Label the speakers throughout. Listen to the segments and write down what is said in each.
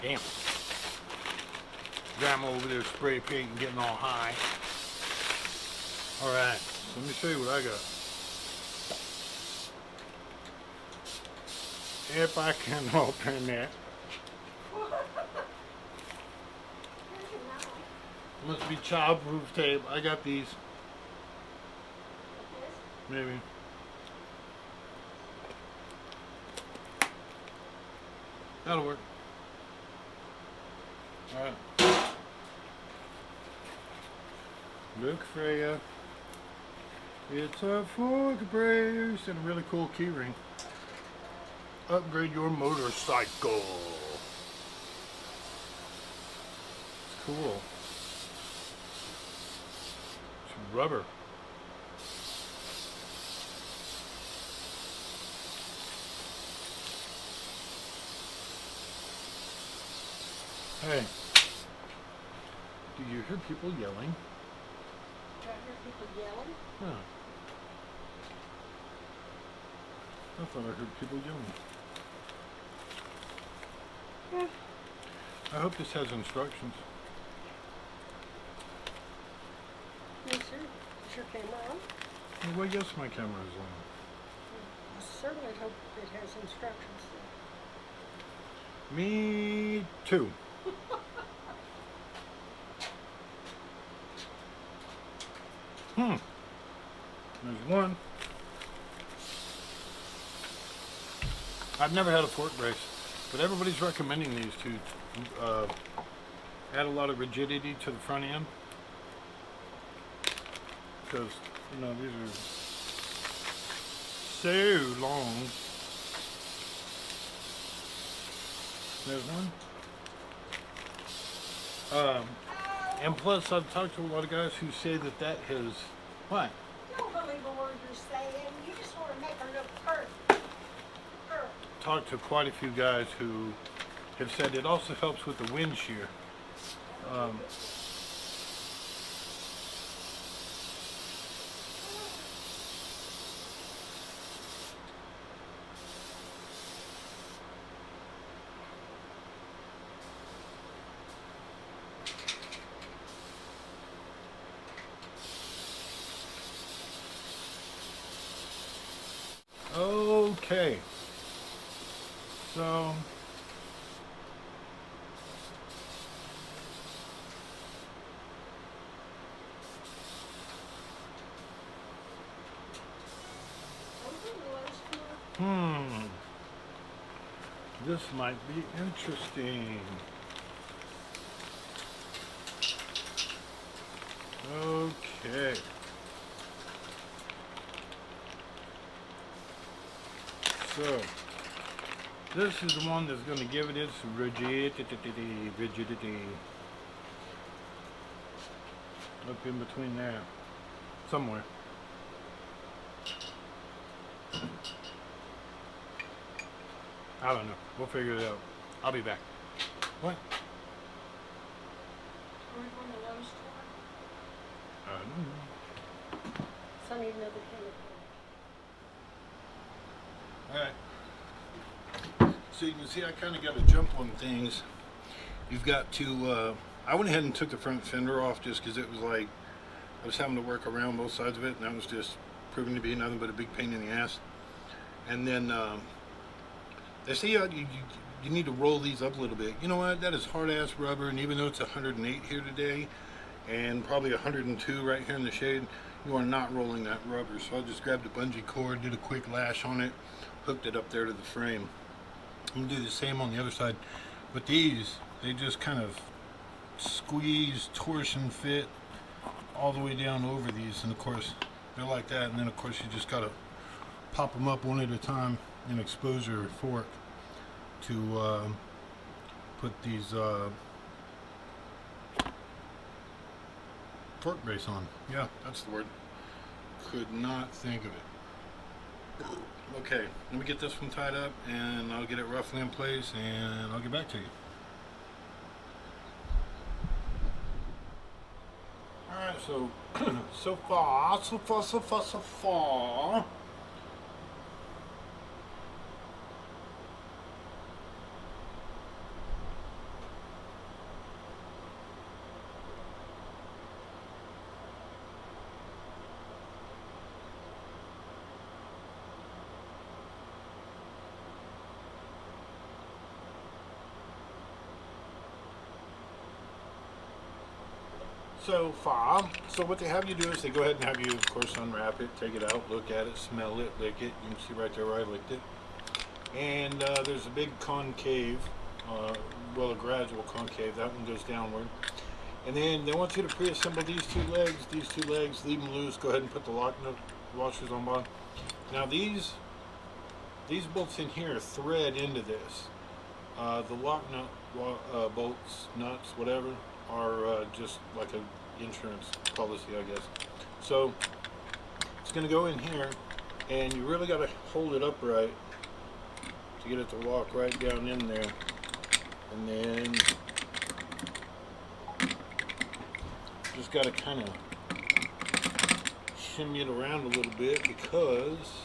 Speaker 1: Damn. Grandma over there spray painting, getting all high. Alright, so let me show you what I got. If I can open it. Must be childproof tape. I got these. Maybe. That'll work. Alright. Look, Freya. It's a fork brace and a really cool key ring. Upgrade your motorcycle. It's cool. It's rubber. Hey, do you hear people yelling?
Speaker 2: Do I hear people yelling?
Speaker 1: Yeah. I thought I heard people yelling. I hope this has instructions.
Speaker 2: Yes, sir. Is your camera on?
Speaker 1: Well, yes, my camera is on.
Speaker 2: I certainly hope it has instructions.
Speaker 1: Me too. There's one. I've never had a fork brace, but everybody's recommending these to add a lot of rigidity to the front end. Because, you know, these are so long. There's one. And plus, I've talked to a lot of guys who say that that has... What?
Speaker 2: Don't believe a word you're saying. You just want to make her look perfect.
Speaker 1: Talked to quite a few guys who have said it also helps with the wind shear. Okay, so this might be interesting. Okay. So, this is the one that's going to give it its rigidity. Up in between there. Somewhere. I don't know. We'll figure it out. I'll be back. What?
Speaker 2: Are we going to Lowe's store?
Speaker 1: I don't know.
Speaker 2: So I need another chemical.
Speaker 1: Alright. So you can see I kind of got to jump on things. You've got to, I went ahead and took the front fender off just because it was like, I was having to work around both sides of it, and that was just proving to be nothing but a big pain in the ass. And then, they say you need to roll these up a little bit. You know what? That is hard-ass rubber, and even though it's 108 here today, and probably 102 right here in the shade, you are not rolling that rubber. So I just grabbed a bungee cord, did a quick lash on it, hooked it up there to the frame. I'm going to do the same on the other side. But these, they just kind of squeeze, torsion fit all the way down over these. And of course, they're like that. And then of course, you just got to pop them up one at a time and expose your fork to put these fork brace on. Yeah, that's the word. Could not think of it. Okay, let me get this one tied up and I'll get it roughly in place and I'll get back to you. Alright, so so far. So far, so what they have you do is they go ahead and have you, of course, unwrap it, take it out, look at it, smell it, lick it. You can see right there where I licked it. And there's a big concave, well, a gradual concave. That one goes downward. And then they want you to pre-assemble these two legs, leave them loose. Go ahead and put the lock nut washers on bottom. Now these bolts in here thread into this. The lock nut bolts, nuts, whatever, are just like an insurance policy, I guess. So it's going to go in here, and you really got to hold it upright to get it to lock right down in there. And then just got to kind of shimmy it around a little bit, because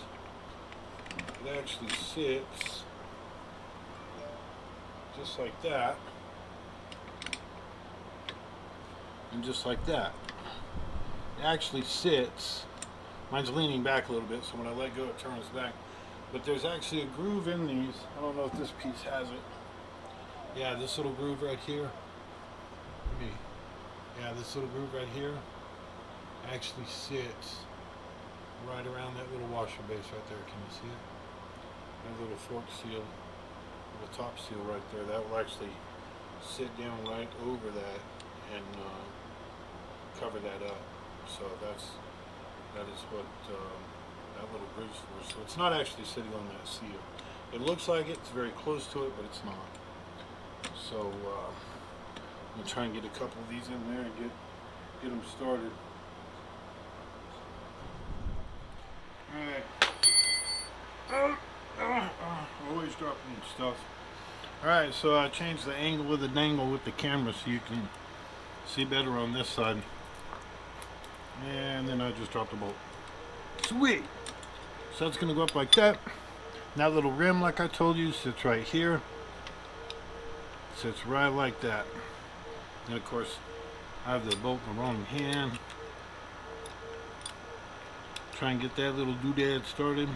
Speaker 1: it actually sits just like that, and just like that. It actually sits. Mine's leaning back a little bit, so when I let go it turns back. But there's actually a groove in these. I don't know if this piece has it. Yeah, this little groove right here. Yeah, this little groove right here actually sits right around that little washer base right there. Can you see it? That little fork seal, the top seal right there. That will actually sit down right over that and cover that up. So that is what that little groove's for. So it's not actually sitting on that seal. It looks like it's very close to it, but it's not. So I'm gonna try and get a couple of these in there and get them started. All right. Always dropping stuff. All right, so I changed the angle of the dangle with the camera so you can see better on this side. And then I just dropped the bolt. Sweet. So it's gonna go up like that. That little rim, like I told you, sits right here. Sits right like that. And of course, I have the bolt in the wrong hand. Try and get that little doodad started.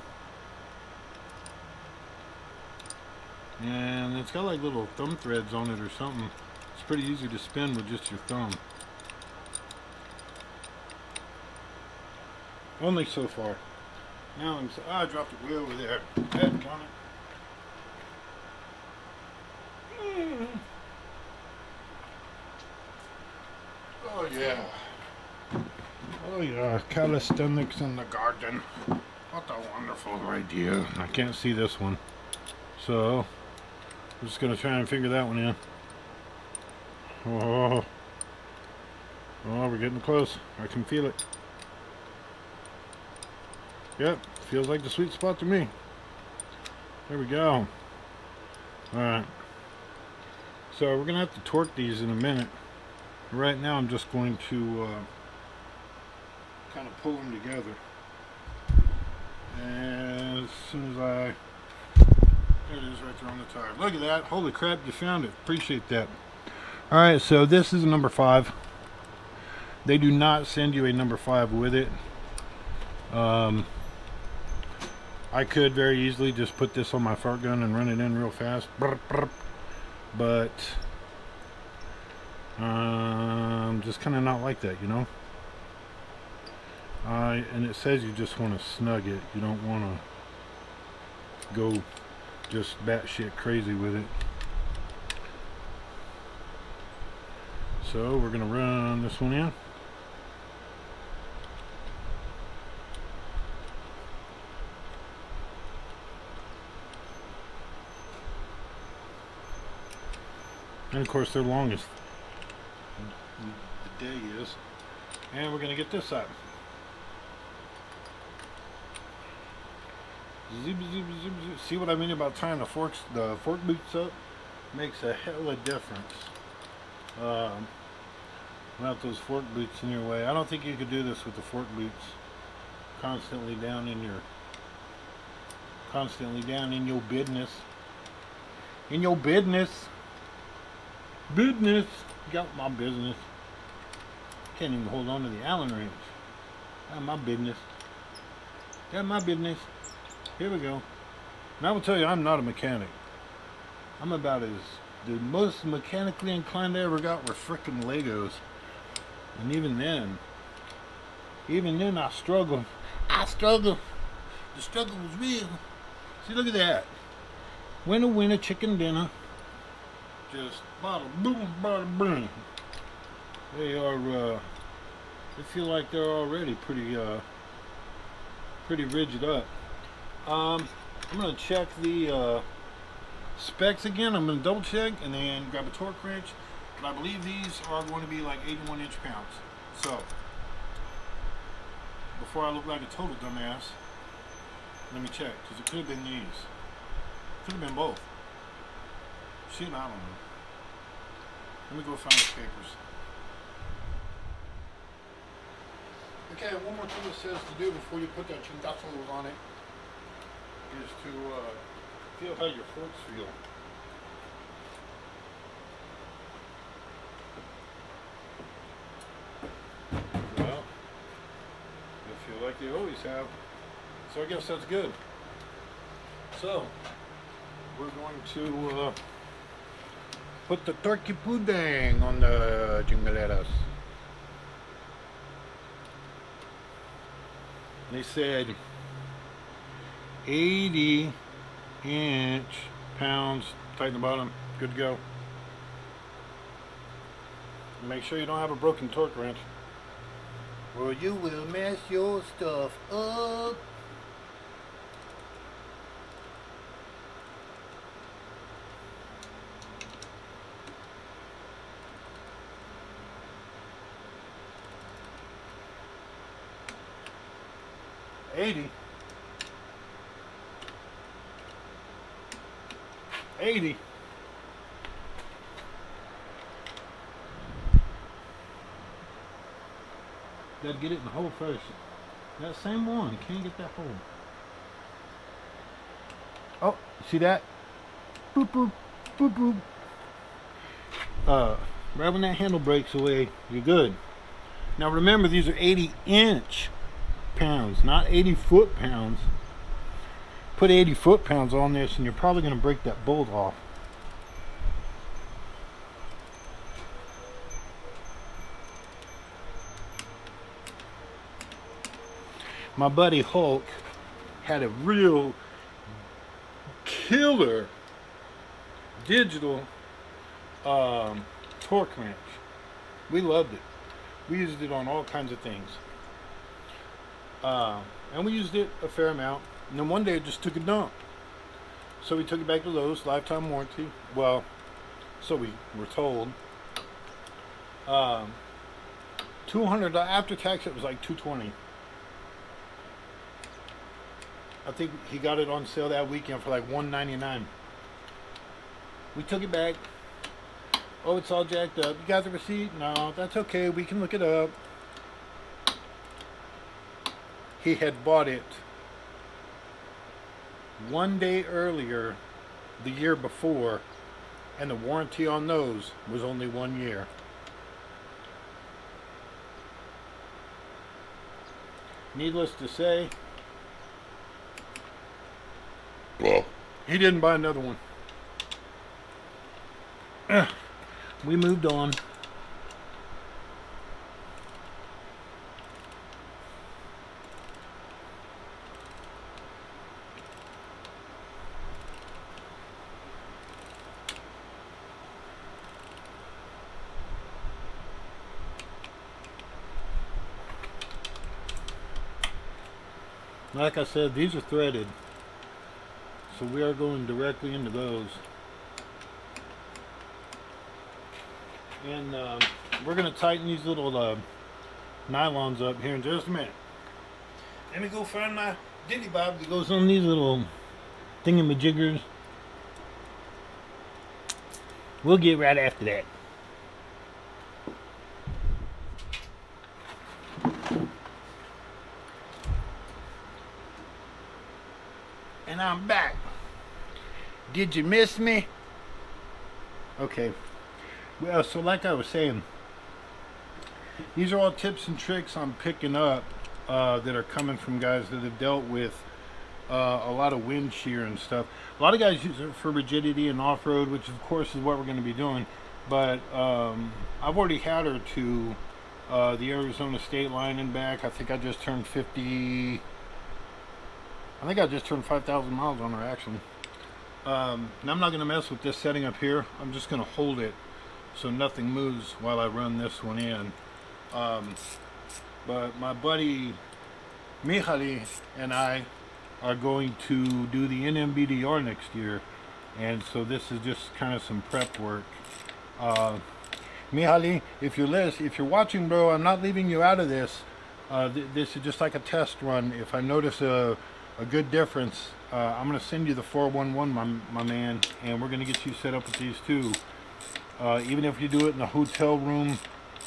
Speaker 1: And it's got like little thumb threads on it or something. It's pretty easy to spin with just your thumb. Only so far. Now I dropped it way over there. Head on it. Oh yeah. Oh yeah, calisthenics in the garden. What a wonderful idea. I can't see this one. So, I'm just going to try and figure that one in. Oh, we're getting close. I can feel it. Yep, feels like the sweet spot to me. There we go. Alright. So, we're going to have to torque these in a minute. Right now, I'm just going to kind of pull them together. And as soon as there it is right there on the tire. Look at that. Holy crap, you found it. Appreciate that. Alright, so this is a number 5. They do not send you a number 5 with it. I could very easily just put this on my fart gun and run it in real fast. But just kind of not like that, you know. And it says you just want to snug it. You don't want to go just batshit crazy with it. So we're gonna run this one in. And of course, they're longest the day is. And we're gonna get this side. Zip, zip, zip, zip. See what I mean about tying the fork boots up? Makes a hell of a difference. Without those fork boots in your way. I don't think you could do this with the fork boots constantly down in your business. In your business. Business. Got my business. Can't even hold on to the Allen wrench. Got my business. Got my business. Here we go. And I will tell you, I'm not a mechanic. I'm about the most mechanically inclined I ever got were frickin' Legos. And even then I struggled. I struggled. The struggle was real. See, look at that. Winner, chicken dinner. Just bada boom, bada boom. They are, they feel like they're already pretty rigid up. I'm gonna check the specs again. I'm gonna double check and then grab a torque wrench. But I believe these are going to be like 81 inch-pounds. So, before I look like a total dumbass, let me check, because it could have been these. Could have been both. Shit, I don't know. Let me go find the papers. Okay, one more thing it says to do before you put that chingazo on it is to feel how your forks feel. Well, they feel like they always have. So I guess that's good. So, we're going to put the turkey pudding on the jingaleras. They said 80 inch-pounds, tighten the bottom, good to go. Make sure you don't have a broken torque wrench, or you will mess your stuff up. $80. Gotta get it in the hole first. That same one, can't get that hole. Oh, see that? Boop boop, boop boop. Right when that handle breaks away, you're good. Now remember, these are 80 inch-pounds, not 80 foot-pounds. Put 80 foot-pounds on this and you're probably going to break that bolt off. My buddy Hulk had a real killer digital torque wrench. We loved it. We used it on all kinds of things. And we used it a fair amount. And then one day it just took a dump. So we took it back to Lowe's, lifetime warranty. Well, so we were told. 200 after tax, it was like $220. I think he got it on sale that weekend for like $199. We took it back. Oh, it's all jacked up. You got the receipt? No, that's okay. We can look it up. He had bought it one day earlier the year before, and the warranty on those was only 1 year. Needless to say, he didn't buy another one. We moved on. Like I said, these are threaded, so we are going directly into those. And we're going to tighten these little nylons up here in just a minute. Let me go find my ditty bob that goes on these little thingamajiggers. We'll get right after that. And I'm back. Did you miss me? Okay. Well, so like I was saying, these are all tips and tricks I'm picking up that are coming from guys that have dealt with a lot of wind shear and stuff. A lot of guys use it for rigidity and off-road, which of course is what we're going to be doing. But I've already had her to the Arizona state line and back. I think I just turned 50. I think I just turned 5,000 miles on her actually. Now I'm not going to mess with this setting up here. I'm just going to hold it so nothing moves while I run this one in. But my buddy Mihaly and I are going to do the NMBDR next year, and so this is just kind of some prep work. Mihaly, if you're watching, bro, I'm not leaving you out of this. This is just like a test run. If I notice a good difference, I'm going to send you the 411, my man, and we're going to get you set up with these too. Even if you do it in the hotel room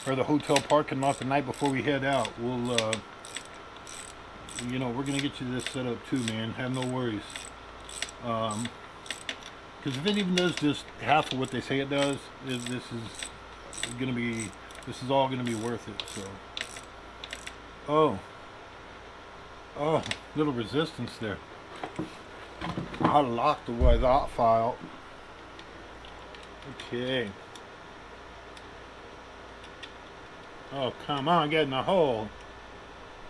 Speaker 1: or the hotel parking lot the night before we head out, we'll, you know, we're going to get you this set up too, man. Have no worries. Because if it even does just half of what they say it does, this is all going to be worth it. So, oh, little resistance there. I locked the that file. Okay. Oh, come on, get in the hole.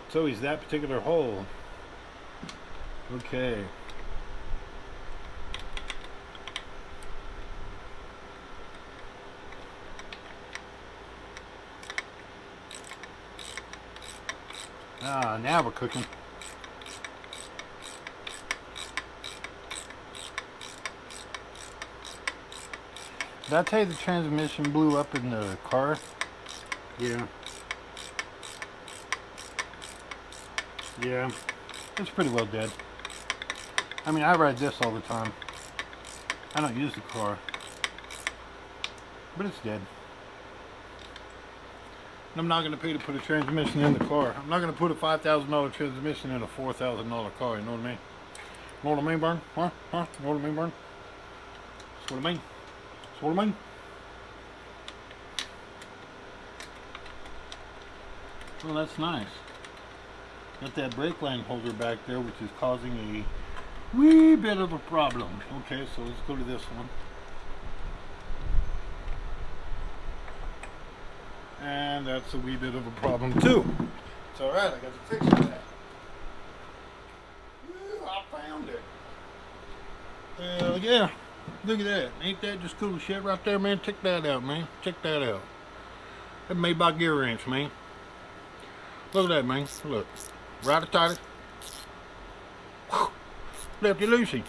Speaker 1: It's always that particular hole. Okay. Ah, now we're cooking. Did I tell you the transmission blew up in the car? Yeah. Yeah. It's pretty well dead. I mean, I ride this all the time. I don't use the car. But it's dead. And I'm not going to pay to put a transmission in the car. I'm not going to put a $5,000 transmission in a $4,000 car. You know what I mean? Know what I mean, Burn? Huh? Know what I mean, Burn? That's what I mean. That's what I mean. Well, that's nice. Got that brake line holder back there, which is causing a wee bit of a problem. Okay, so let's go to this one. And that's a wee bit of a problem too. It's alright, I got to fix that. Woo, I found it. Hell yeah. Look at that. Ain't that just cool as shit right there, man? Check that out, man. Check that out. That's made by Gear Ranch, man. Look at that, man. Look. Righty-tighty. Lefty-loosey.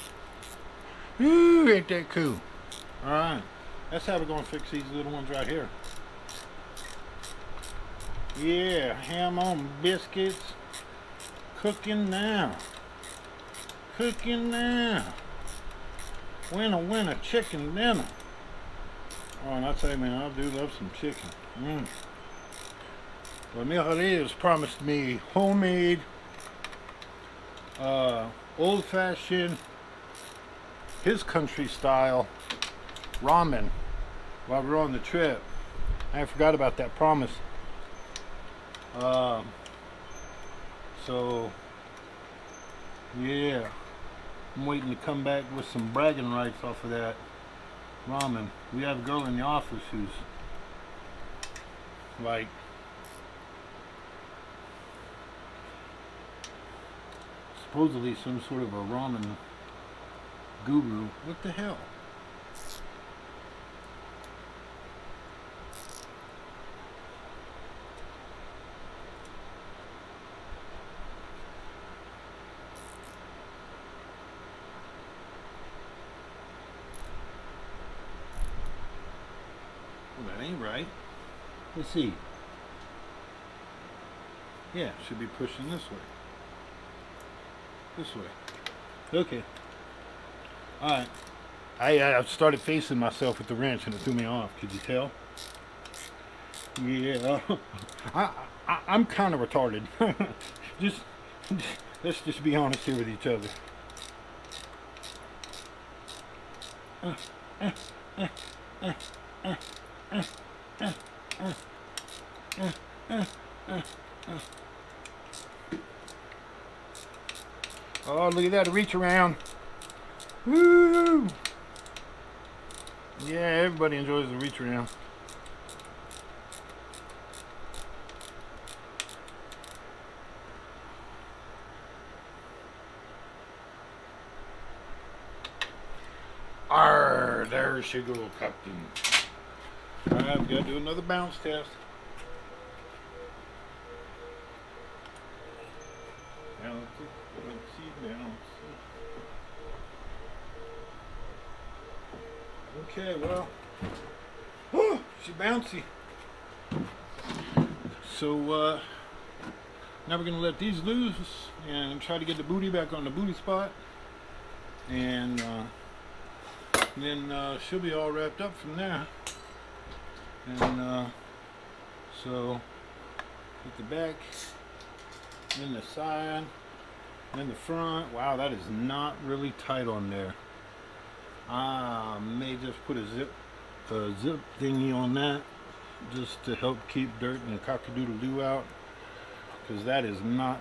Speaker 1: Ooh, ain't that cool. Alright. That's how we're going to fix these little ones right here. Yeah, ham on biscuits. Cooking now. Cooking now. Winner, chicken dinner. Oh, and I tell you, man, I do love some chicken. Well, Mihaly has promised me homemade, old-fashioned, his country style ramen while we're on the trip. I forgot about that promise. So yeah, I'm waiting to come back with some bragging rights off of that ramen. We have a girl in the office who's like supposedly some sort of a ramen guru. What the hell? Well, that ain't right. Let's see. Yeah, it should be pushing this way. This way. Okay. Alright. I started facing myself with the wrench and it threw me off. Could you tell? Yeah. I'm kind of retarded. Let's just be honest here with each other. Oh, look at that, reach around. Woo! Yeah, everybody enjoys the reach around. There she go, Captain. Alright, we gotta do another bounce test. Bounce it, bounce. Okay, well, whew, she's bouncy. So now we're gonna let these loose and try to get the booty back on the booty spot, and then she'll be all wrapped up from there. And so with the back, then the side, then the front. Wow, that is not really tight on there. I may just put a zip thingy on that just to help keep dirt and cock-a-doodle-doo out, because that is not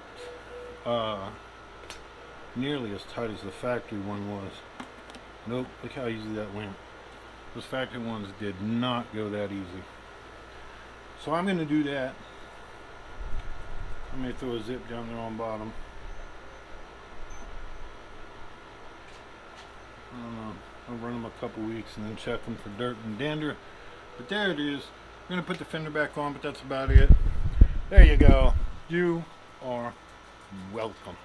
Speaker 1: nearly as tight as the factory one was. Nope, look how easy that went. Those factory ones did not go that easy. So I'm going to do that. I may throw a zip down there on bottom. I don't know. I'll run them a couple weeks and then check them for dirt and dander. But there it is. I'm going to put the fender back on, but that's about it. There you go. You are welcome.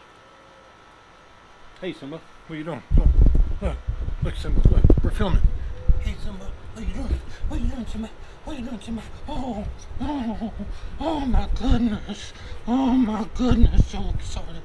Speaker 1: Hey Simba, what are you doing? Look Simba, look, we're filming. Hey Simba, what are you doing? What are you doing, Simba? What are you doing, Simba? Oh my goodness. Oh my goodness, so excited.